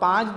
5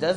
10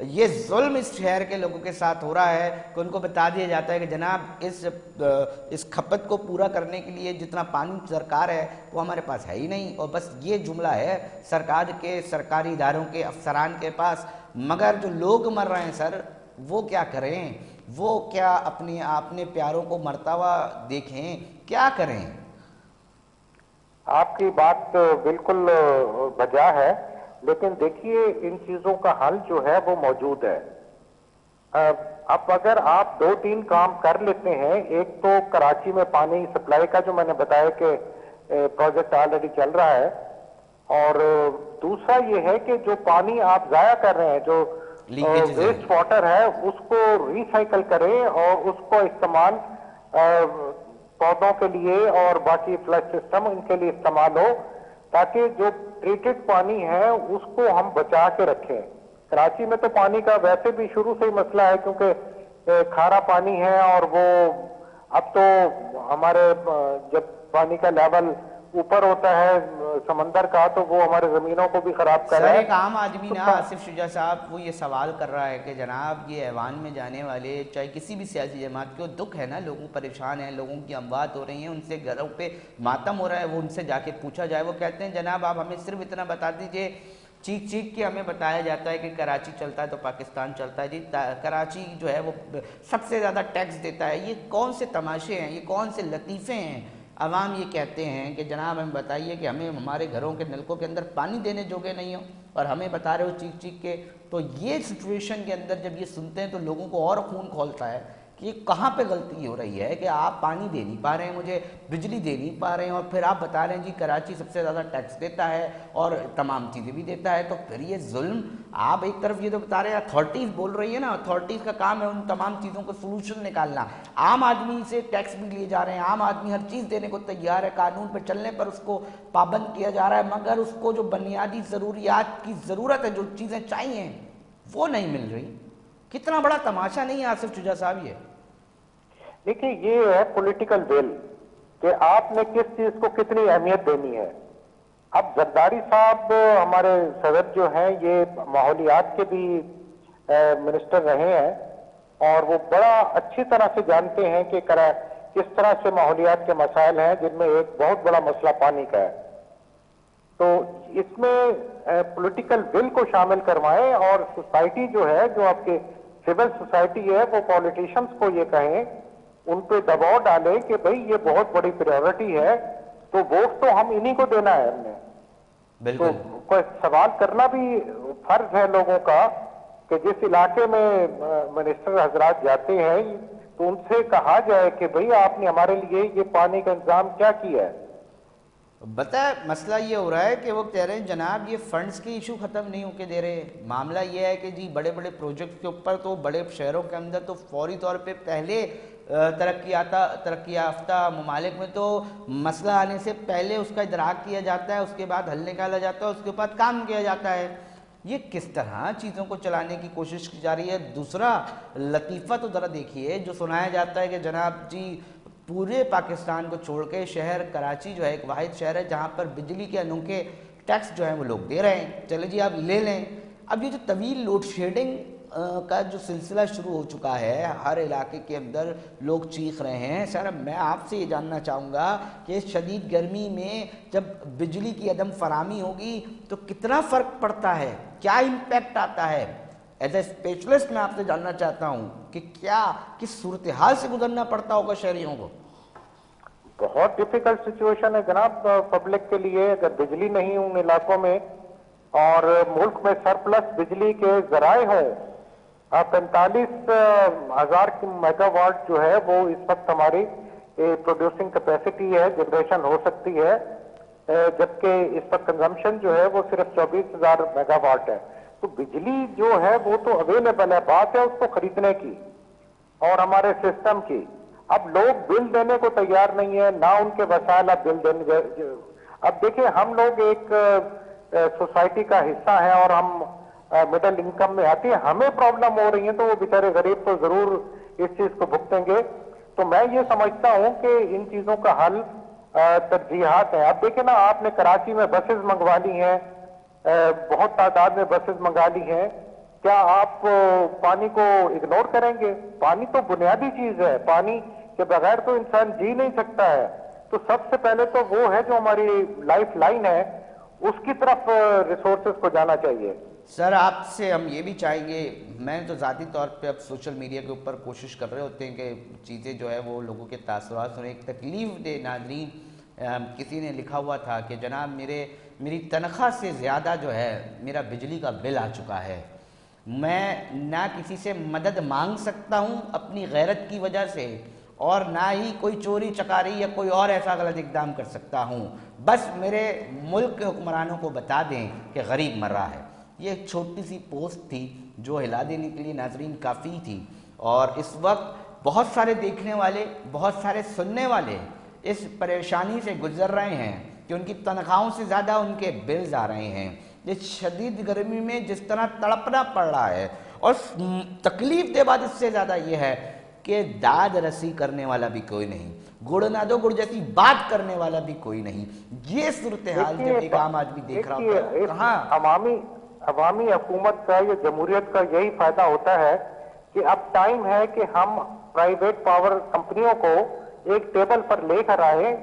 یہ ظلم اس شہر کے لوگوں کے ساتھ ہو رہا ہے کہ ان کو بتا دیا جاتا ہے کہ جناب اس کھپت کو پورا کرنے کے لیے جتنا پانی درکار ہے وہ ہمارے پاس ہے ہی نہیں، اور بس یہ جملہ ہے سرکار کے، سرکاری اداروں کے افسران کے پاس، مگر جو لوگ مر رہے ہیں سر وہ کیا کریں؟ وہ کیا اپنے پیاروں کو مرتا ہوا دیکھیں؟ کیا کریں؟ آپ کی بات بالکل بجا ہے، لیکن دیکھیے ان چیزوں کا حل جو ہے وہ موجود ہے۔ اب اگر آپ 2-3 کام کر لیتے ہیں، ایک تو کراچی میں پانی سپلائی کا جو میں نے بتایا کہ پروجیکٹ آلریڈی چل رہا ہے، اور دوسرا یہ ہے کہ جو پانی آپ ضائع کر رہے ہیں، جو ویسٹ واٹر ہے، اس کو ریسائیکل کریں اور اس کو استعمال پودوں کے لیے اور باقی فلش سسٹم ان کے لیے استعمال ہو، تاکہ جو ٹریٹڈ پانی ہے اس کو ہم بچا کے رکھیں۔ کراچی میں تو پانی کا ویسے بھی شروع سے ہی مسئلہ ہے، کیونکہ کھارا پانی ہے، اور وہ اب تو ہمارے جب پانی کا لیول اوپر ہوتا ہے سمندر کا تو وہ ہمارے زمینوں کو بھی خراب کر رہا ہے۔ سر ایک عام آدمی نا آصف شجاع صاحب وہ یہ سوال کر رہا ہے کہ جناب یہ ایوان میں جانے والے چاہے کسی بھی سیاسی جماعت کے دکھ ہے نا، لوگوں پریشان ہیں، لوگوں کی اموات ہو رہی ہیں، ان سے گھروں پہ ماتم ہو رہا ہے، وہ ان سے جا کے پوچھا جائے، وہ کہتے ہیں جناب آپ ہمیں صرف اتنا بتا دیجئے، چیخ چیخ کے ہمیں بتایا جاتا ہے کہ کراچی چلتا ہے تو پاکستان چلتا ہے، جی کراچی جو ہے وہ سب سے زیادہ ٹیکس دیتا ہے۔ یہ کون سے تماشے ہیں، یہ کون سے لطیفے ہیں؟ عوام یہ کہتے ہیں کہ جناب ہمیں بتائیے کہ ہمیں ہمارے گھروں کے نلکوں کے اندر پانی دینے جوگے نہیں ہوں، اور ہمیں بتا رہے ہو چیخ چیخ کے۔ تو یہ سچویشن کے اندر جب یہ سنتے ہیں تو لوگوں کو اور خون کھولتا ہے کہ یہ کہاں پہ غلطی ہو رہی ہے کہ آپ پانی دے نہیں پا رہے ہیں، مجھے بجلی دے نہیں پا رہے ہیں، اور پھر آپ بتا رہے ہیں جی کراچی سب سے زیادہ ٹیکس دیتا ہے اور تمام چیزیں بھی دیتا ہے۔ تو پھر یہ ظلم، آپ ایک طرف یہ تو بتا رہے ہیں اتھارٹیز بول رہی ہے نا، اتھارٹیز کا کام ہے ان تمام چیزوں کو سلوشن نکالنا، عام آدمی سے ٹیکس بھی لیے جا رہے ہیں، عام آدمی ہر چیز دینے کو تیار ہے، قانون پہ چلنے پر اس کو پابند کیا جا رہا ہے، مگر اس کو جو بنیادی ضروریات کی ضرورت ہے، جو چیزیں چاہیے وہ نہیں مل رہی۔ کتنا بڑا تماشا نہیں ہے آصف شجاع صاحب یہ؟ دیکھیں یہ ہے پولیٹیکل ول کہ آپ نے کس چیز کو کتنی اہمیت دینی ہے۔ اب زرداری صاحب ہمارے صدر جو ہیں یہ ماحولیات کے بھی منسٹر رہے ہیں، اور وہ بڑا اچھی طرح سے جانتے ہیں کہ کس طرح سے ماحولیات کے مسائل ہیں، جن میں ایک بہت بڑا مسئلہ پانی کا ہے۔ تو اس میں پولیٹیکل ول کو شامل کروائیں، اور سوسائٹی جو ہے، جو آپ کے سول سوسائٹی ہے، وہ پولیٹیشنز کو یہ کہیں، ان پہ دباؤ ڈالیں کہ بھئی یہ بہت بڑی پریورٹی ہے، تو ووٹ تو ہم انہی کو دینا ہے ہم نے۔ بالکل تو کوئی سوال کرنا بھی فرض ہے لوگوں کا کہ جس علاقے میں منسٹر حضرات جاتے ہیں تو ان سے کہا جائے کہ بھئی آپ نے ہمارے لیے یہ پانی کا انتظام کیا کیا ہے۔ بتائیں مسئلہ یہ ہو رہا ہے کہ وہ کہہ رہے ہیں جناب یہ فنڈز کی ایشو ختم نہیں ہو کے دے رہے، معاملہ یہ ہے کہ جی بڑے بڑے پروجیکٹ کے اوپر تو بڑے شہروں کے اندر تو فوری طور پہ پہلے ترقی یافتہ ممالک میں تو مسئلہ آنے سے پہلے اس کا ادراک کیا جاتا ہے، اس کے بعد حل نکالا جاتا ہے، اس کے بعد کام کیا جاتا ہے۔ یہ کس طرح چیزوں کو چلانے کی کوشش کی جا رہی ہے؟ دوسرا لطیفہ تو ذرا دیکھیے جو سنایا جاتا ہے کہ جناب جی پورے پاکستان کو چھوڑ کے شہر کراچی جو ہے ایک واحد شہر ہے جہاں پر بجلی کے انوکھے ٹیکس جو ہیں وہ لوگ دے رہے ہیں، چلے جی آپ لے لیں۔ اب یہ جو طویل لوڈ شیڈنگ کا جو سلسلہ شروع ہو چکا ہے، ہر علاقے کے اندر لوگ چیخ رہے ہیں، سر میں آپ سے یہ جاننا چاہوں گا کہ اس شدید گرمی میں جب بجلی کی عدم فراہمی ہوگی تو کتنا فرق پڑتا ہے، کیا امپیکٹ آتا ہے؟ ایز اے اسپیشلسٹ میں آپ سے جاننا چاہتا ہوں کہ کیا کس صورتحال سے گزرنا پڑتا ہوگا شہریوں کو؟ بہت ڈیفیکلٹ سچویشن ہے جناب پبلک کے لیے، اگر بجلی نہیں ان علاقوں میں اور ملک میں سرپلس بجلی کے ذرائع ہوں۔ 45,000 کی میگا واٹ جو ہے وہ اس وقت ہماری پروڈیوسنگ کیپیسٹی ہے، جنریشن ہو سکتی ہے، جبکہ اس وقت کنزمپشن جو ہے وہ صرف 24,000 میگا واٹ ہے۔ تو بجلی جو ہے وہ تو اویلیبل ہے، بات ہے اس کو خریدنے کی اور ہمارے سسٹم کی۔ اب لوگ بل دینے کو تیار نہیں ہے، نہ ان کے وسائل اب بل دینے۔ اب دیکھیں ہم لوگ ایک سوسائٹی کا حصہ ہیں اور ہم مڈل انکم میں آتی ہیں، ہمیں پرابلم ہو رہی ہیں تو وہ بیچارے غریب تو ضرور اس چیز کو بھگتیں گے۔ تو میں یہ سمجھتا ہوں کہ ان چیزوں کا حل ترجیحات ہیں۔ اب دیکھیں نا آپ نے کراچی میں بسز منگوا لی ہیں، بہت تعداد میں بسز منگا لی ہیں، کیا آپ پانی کو اگنور کریں گے؟ پانی تو بنیادی چیز ہے، پانی کے بغیر تو انسان جی نہیں سکتا ہے. تو سب سے پہلے تو وہ ہے جو ہماری لائف لائن ہے، اس کی طرف ریسورسز کو جانا چاہیے. سر آپ سے ہم یہ بھی چاہیں گے، میں تو ذاتی طور پہ اب سوشل میڈیا کے اوپر کوشش کر رہے ہوتے ہیں کہ چیزیں جو ہے وہ لوگوں کے تاثرات سنیں. ایک تکلیف دہ ناظرین کسی نے لکھا ہوا تھا کہ جناب میری تنخواہ سے زیادہ جو ہے میرا بجلی کا بل آ چکا ہے، میں نہ کسی سے مدد مانگ سکتا ہوں اپنی غیرت کی وجہ سے، اور نہ ہی کوئی چوری چکاری یا کوئی اور ایسا غلط اقدام کر سکتا ہوں، بس میرے ملک کے حکمرانوں کو بتا دیں کہ غریب مر رہا ہے. یہ ایک چھوٹی سی پوسٹ تھی جو ہلا دینے کے لیے ناظرین کافی تھی، اور اس وقت بہت سارے دیکھنے والے، بہت سارے سننے والے اس پریشانی سے گزر رہے ہیں کہ ان کی تنخواہوں سے زیادہ ان کے بلز آ رہے ہیں. اس شدید گرمی میں جس طرح تڑپنا پڑ رہا ہے، اور تکلیف دہ بات اس سے زیادہ یہ ہے کہ داد رسی کرنے والا بھی کوئی نہیں، گڑ نہ دو گڑ جیسی بات کرنے والا بھی کوئی نہیں. یہ صورتحال جب ایک عام آدمی دیکھ رہا ہوتا ہے کہاں عوامی حکومت کا یا جمہوریت کا یہی فائدہ ہوتا ہے کہ اب ٹائم ہے کہ ہم پرائیویٹ پاور کمپنیوں کو ایک ٹیبل پر لے کر آئیں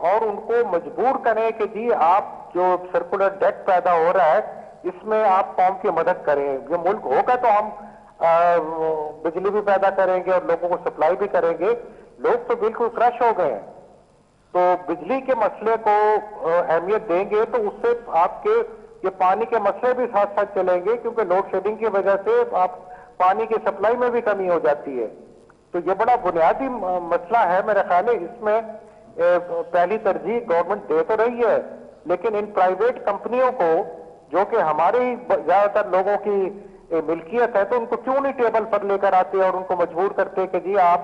اور ان کو مجبور کریں کہ جی آپ جو سرکولر ڈیٹ پیدا ہو رہا ہے اس میں آپ قوم کی مدد کریں. یہ ملک ہوگا تو ہم بجلی بھی پیدا کریں گے اور لوگوں کو سپلائی بھی کریں گے. لوگ تو بالکل کرش ہو گئے ہیں. تو بجلی کے مسئلے کو اہمیت دیں گے تو اس سے آپ کے یہ پانی کے مسئلے بھی ساتھ ساتھ چلیں گے، کیونکہ لوڈ شیڈنگ کی وجہ سے آپ پانی کی سپلائی میں بھی کمی ہو جاتی ہے. تو یہ بڑا بنیادی مسئلہ ہے. میرا خیال ہے اس میں پہلی ترجیح گورنمنٹ دے تو رہی ہے، لیکن ان پرائیویٹ کمپنیوں کو جو کہ ہمارے ہی زیادہ تر لوگوں کی ملکیت ہے، تو ان کو کیوں نہیں ٹیبل پر لے کر آتے اور ان کو مجبور کرتے کہ جی آپ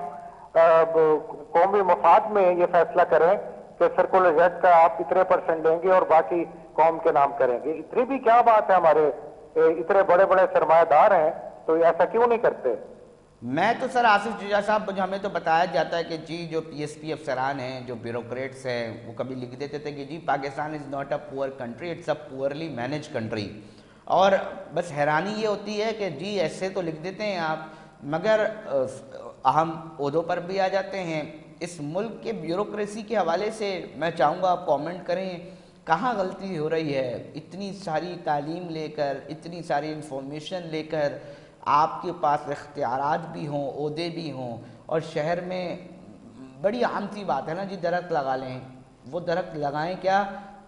قومی مفاد میں یہ فیصلہ کریں کہ سرکولر ڈیٹ کا آپ اتنے % لیں گے اور باقی قوم کے نام کریں گے. اتنی بھی کیا بات ہے، ہمارے اتنے بڑے بڑے سرمایہ دار ہیں تو ایسا کیوں نہیں کرتے؟ میں تو سر آصف جوجا صاحب، ہمیں تو بتایا جاتا ہے کہ جی جو پی ایس پی افسران ہیں، جو بیوروکریٹس ہیں، وہ کبھی لکھ دیتے تھے کہ جی پاکستان از not a poor country, it's a poorly manage country. اور بس حیرانی یہ ہوتی ہے کہ جی ایسے تو لکھ دیتے ہیں آپ، مگر اہم عہدوں پر بھی آ جاتے ہیں. اس ملک کے بیوروکریسی کے حوالے سے میں چاہوں گا آپ کامنٹ کریں، کہاں غلطی ہو رہی ہے؟ اتنی ساری تعلیم لے کر، اتنی ساری انفارمیشن لے کر، آپ کے پاس اختیارات بھی ہوں، عہدے بھی ہوں، اور شہر میں بڑی عام سی بات ہے نا جی درخت لگا لیں. وہ درخت لگائیں کیا؟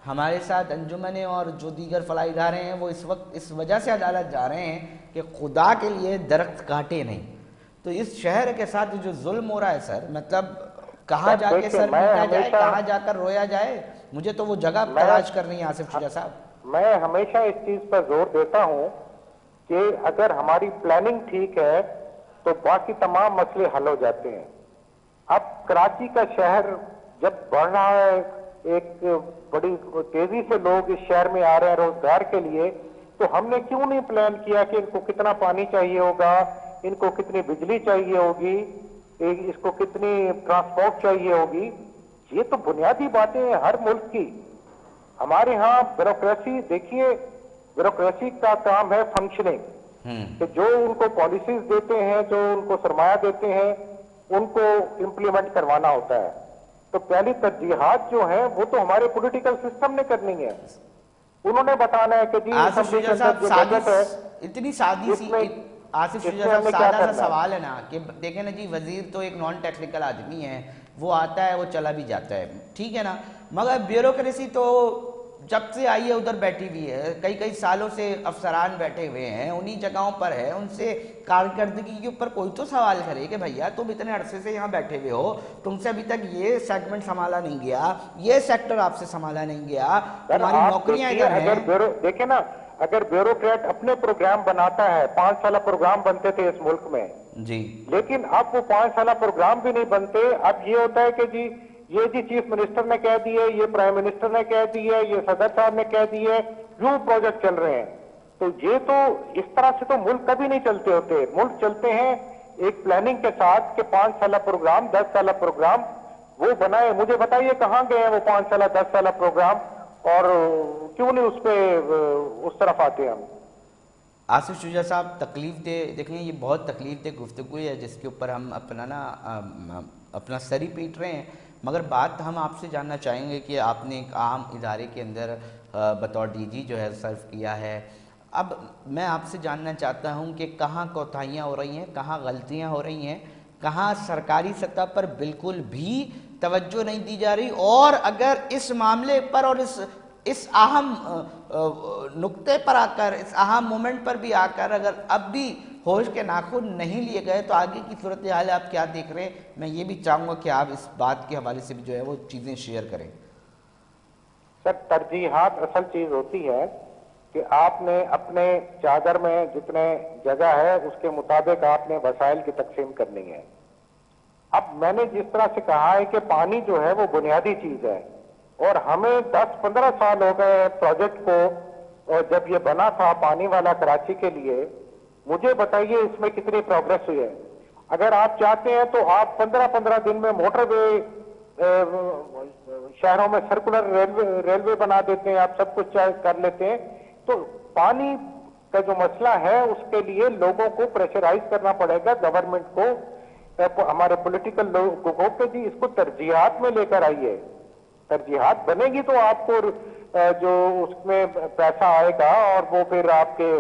ہمارے ساتھ انجمنیں اور جو دیگر فلاحی ادارے ہیں وہ اس وقت اس وجہ سے عدالت جا رہے ہیں کہ خدا کے لیے درخت کاٹے نہیں. تو اس شہر کے ساتھ جو ظلم ہو رہا ہے سر، مطلب کہاں جا کے سر پیٹا جائے، کہاں جا کر رویا جائے؟ مجھے تو وہ جگہ تلاش کرنی ہے آصف شجاع صاحب. میں ہمیشہ اس چیز پر زور دیتا ہوں کہ اگر ہماری پلاننگ ٹھیک ہے تو باقی تمام مسئلے حل ہو جاتے ہیں. اب کراچی کا شہر جب بڑھ رہا ہے، ایک بڑی تیزی سے لوگ اس شہر میں آ رہے ہیں روزگار کے لیے، تو ہم نے کیوں نہیں پلان کیا کہ ان کو کتنا پانی چاہیے ہوگا، ان کو کتنی بجلی چاہیے ہوگی، اس کو کتنی ٹرانسپورٹ چاہیے ہوگی؟ یہ تو بنیادی باتیں ہیں ہر ملک کی. ہمارے ہاں بیوروکریسی دیکھیے، بیوروکریسی کا کام ہے فنکشننگ، کہ جو ان کو پالیسیز دیتے ہیں، جو ان کو سرمایہ دیتے ہیں، ان کو امپلیمنٹ کروانا ہوتا ہے. تو پہلی ترجیحات جو ہیں وہ تو ہمارے پولیٹیکل سسٹم نے کرنی ہے. انہوں نے بتانا ہے کہ جی آصف شجاع صاحب اتنی سادی سی آصف شجاع صاحب سادہ سا سوال ہے نا کہ دیکھیں نا جی، وزیر تو ایک نان ٹیکنیکل آدمی ہے، وہ آتا ہے وہ چلا بھی جاتا ہے، ٹھیک ہے نا، مگر بیوروکریسی تو جب سے آئی ہے ادھر بیٹھی ہوئی ہے. کئی سالوں سے افسران بیٹھے ہوئے ہیں انہی جگہوں پر ہے. ان سے کارکردگی کے اوپر کوئی تو سوال کرے کہ بھیا تم اتنے عرصے سے یہاں بیٹھے ہوئے ہو، تم سے ابھی تک یہ سیگمنٹ سنبھالا نہیں گیا، یہ سیکٹر آپ سے سنبھالا نہیں گیا، تمہاری نوکریاں ادھر ہیں. دیکھیں نا، اگر بیوروکریٹ اپنے پروگرام بناتا ہے، 5 سالہ پروگرام بنتے تھے اس ملک میں جی، لیکن اب وہ 5 سالہ پروگرام بھی نہیں بنتے. اب یہ ہوتا ہے کہ جی یہ جی چیف منسٹر نے کہہ دیے، یہ پرائم منسٹر نے کہہ دیے، یہ صدر صاحب نے کہہ دیے، یوں پروجیکٹ چل رہے ہیں. تو یہ تو اس طرح سے تو ملک کبھی نہیں چلتے ہوتے. ملک چلتے ہیں ایک پلاننگ کے ساتھ کہ 5 سالہ پروگرام، 10 سالہ پروگرام وہ بنائے. مجھے بتائیے کہاں گئے ہیں وہ 5 سالہ 10 سالہ پروگرام، اور کیوں نہیں اس پہ اس طرف آتے ہم؟ آصف شجاع صاحب، تکلیف دہ دیکھیں یہ بہت تکلیف دہ گفتگو ہے جس کے اوپر ہم اپنا سر ہی پیٹ رہے ہیں، مگر بات ہم آپ سے جاننا چاہیں گے کہ آپ نے ایک عام ادارے کے اندر بطور ڈی جی جو ہے سرو کیا ہے. اب میں آپ سے جاننا چاہتا ہوں کہ کہاں کوتاہیاں ہو رہی ہیں، کہاں غلطیاں ہو رہی ہیں، کہاں سرکاری سطح پر بالکل بھی توجہ نہیں دی جا رہی، اور اگر اس معاملے پر اور اس اہم نقطے پر آ کر، اس اہم مومنٹ پر بھی آ کر اگر اب بھی ہوش کے ناخن نہیں لیے گئے تو آگے کی صورتحال آپ کیا دیکھ رہے ہیں؟ میں یہ بھی چاہوں گا کہ آپ اس بات کے حوالے سے بھی جو ہے وہ چیزیں شیئر کریں. سر، ترجیحات اصل چیز ہوتی ہے کہ آپ نے اپنے چادر میں جتنے جگہ ہے اس کے مطابق آپ نے وسائل کی تقسیم کرنی ہے. اب میں نے جس طرح سے کہا ہے کہ پانی جو ہے وہ بنیادی چیز ہے، اور ہمیں 10-15 سال ہو گئے پروجیکٹ کو، اور جب یہ بنا تھا پانی والا کراچی کے لیے، مجھے بتائیے اس میں کتنی پروگریس ہوئی ہے. اگر آپ چاہتے ہیں تو آپ 15 دن میں موٹر وے، شہروں میں سرکولر ریلوے بنا دیتے ہیں، آپ سب کچھ کر لیتے ہیں. تو پانی کا جو مسئلہ ہے اس کے لیے لوگوں کو پریشرائز کرنا پڑے گا، گورنمنٹ کو، ہمارے پولیٹیکل لوگوں کو، کہ جی اس کو ترجیحات میں لے کر آئیے. ترجیحات بنے گی تو آپ کو جو اس میں پیسہ آئے گا اور وہ پھر آپ کے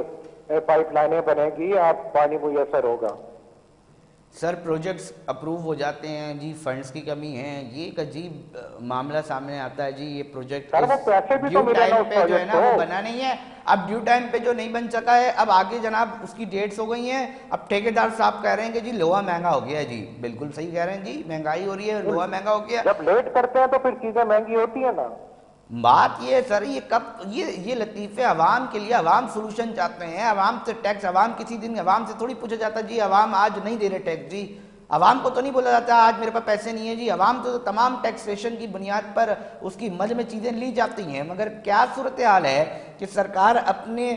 پائپ لائنیں بنے گی، آپ پانی میسر ہوگا. سر پروجیکٹس اپروو ہو جاتے ہیں جی، فنڈز کی کمی ہے، یہ ایک عجیب معاملہ سامنے آتا ہے جی. یہ پروجیکٹ ڈیو ٹائم پہ جو ہے نا وہ بنا نہیں ہے. اب ڈیو ٹائم پہ جو نہیں بن سکا ہے، اب آگے جناب اس کی ڈیٹس ہو گئی ہیں. اب ٹھیکیدار صاحب کہہ رہے ہیں کہ جی لوہا مہنگا ہو گیا ہے. جی بالکل صحیح کہہ رہے ہیں جی، مہنگائی ہو رہی ہے، لوہا مہنگا ہو گیا. جب لیٹ کرتے ہیں تو پھر چیزیں مہنگی ہوتی ہیں نا. بات یہ ہے سر، یہ کب یہ لطیفے عوام کے لیے، عوام سولوشن چاہتے ہیں. عوام سے ٹیکس، عوام کسی دن عوام سے تھوڑی پوچھا جاتا جی عوام آج نہیں دے رہے ٹیکس. جی عوام کو تو نہیں بولا جاتا آج میرے پاس پیسے نہیں ہیں. جی عوام تو تمام ٹیکسیشن کی بنیاد پر اس کی مد میں چیزیں لی جاتی ہیں. مگر کیا صورتحال ہے کہ سرکار اپنے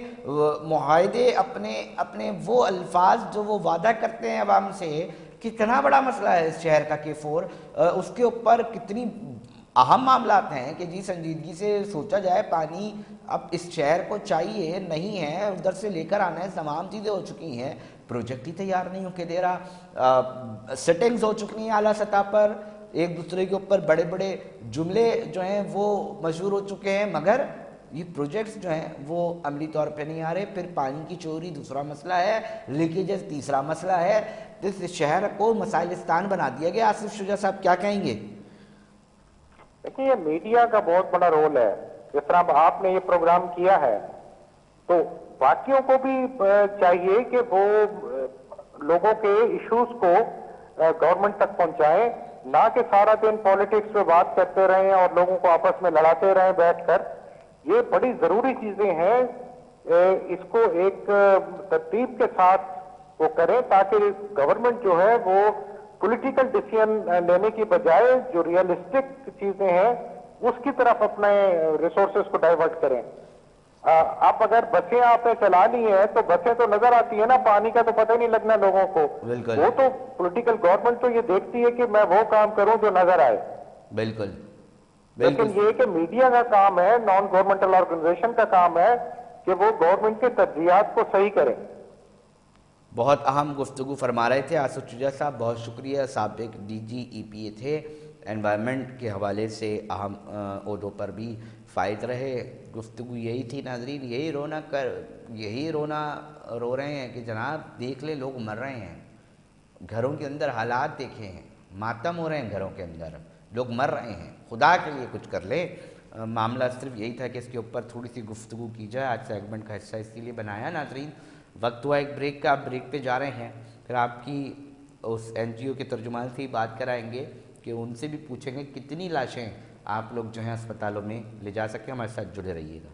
معاہدے، اپنے وہ الفاظ جو وہ وعدہ کرتے ہیں عوام سے، کتنا بڑا مسئلہ ہے اس شہر کا K4، اس کے اوپر کتنی اہم معاملات ہیں کہ جی سنجیدگی سے سوچا جائے. پانی اب اس شہر کو چاہیے، نہیں ہے، ادھر سے لے کر آنا ہے، تمام چیزیں ہو چکی ہیں، پروجیکٹ ہی تیار نہیں ہو کے دے رہا. سیٹنگز ہو چکی ہیں اعلیٰ سطح پر، ایک دوسرے کے اوپر بڑے بڑے جملے جو ہیں وہ مشہور ہو چکے ہیں، مگر یہ پروجیکٹس جو ہیں وہ عملی طور پہ نہیں آ رہے. پھر پانی کی چوری دوسرا مسئلہ ہے، لیکیجز تیسرا مسئلہ ہے. اس شہر کو مسائلستان بنا دیا گیا. آصف شجاع صاحب کیا کہیں گے؟ دیکھیں، یہ میڈیا کا بہت بڑا رول ہے. جس طرح آپ نے یہ پروگرام کیا ہے تو باقیوں کو بھی چاہیے کہ وہ لوگوں کے ایشوز کو گورنمنٹ تک پہنچائیں، نہ کہ سارا دن پالیٹکس پہ بات کرتے رہیں اور لوگوں کو آپس میں لڑاتے رہیں بیٹھ کر. یہ بڑی ضروری چیزیں ہیں، اس کو ایک ترتیب کے ساتھ وہ کریں تاکہ گورنمنٹ جو ہے وہ پولیٹیکل ڈیسیژن لینے کی بجائے جو ریئلسٹک چیزیں ہیں اس کی طرف اپنے ریسورسز کو ڈائیورٹ کریں. اب اگر بسیں آپ نے چلا لی ہیں تو بسیں تو نظر آتی ہیں نا، پانی کا تو پتہ ہی نہیں لگنا لوگوں کو. وہ تو پولیٹیکل گورنمنٹ تو یہ دیکھتی ہے کہ میں وہ کام کروں جو نظر آئے. بالکل. لیکن یہ کہ میڈیا کا کام ہے، نان گورنمنٹل آرگنائزیشن کا کام ہے کہ وہ گورنمنٹ کے ترجیحات کو صحیح کریں. بہت اہم گفتگو فرما رہے تھے آصف شجاع صاحب، بہت شکریہ. سابق ڈی جی EPA تھے، انوائرمنٹ کے حوالے سے اہم عہدوں پر بھی فائز رہے. گفتگو یہی تھی ناظرین، یہی رو رہے ہیں کہ جناب دیکھ لیں لوگ مر رہے ہیں، گھروں کے اندر حالات دیکھے ہیں، ماتم ہو رہے ہیں گھروں کے اندر، لوگ مر رہے ہیں، خدا کے لیے کچھ کر لے. معاملہ صرف یہی تھا کہ اس کے اوپر تھوڑی سی گفتگو کی جائے. آج سیگمنٹ کا حصہ اسی لیے بنایا. ناظرین وقت ہوا ایک بریک کا، آپ بریک پہ جا رہے ہیں، پھر آپ کی اس NGO کے ترجمان سے ہی بات کرائیں گے کہ ان سے بھی پوچھیں گے کتنی لاشیں آپ لوگ جو ہیں اسپتالوں میں لے جا سکیں. ہمارے ساتھ جڑے رہیے گا.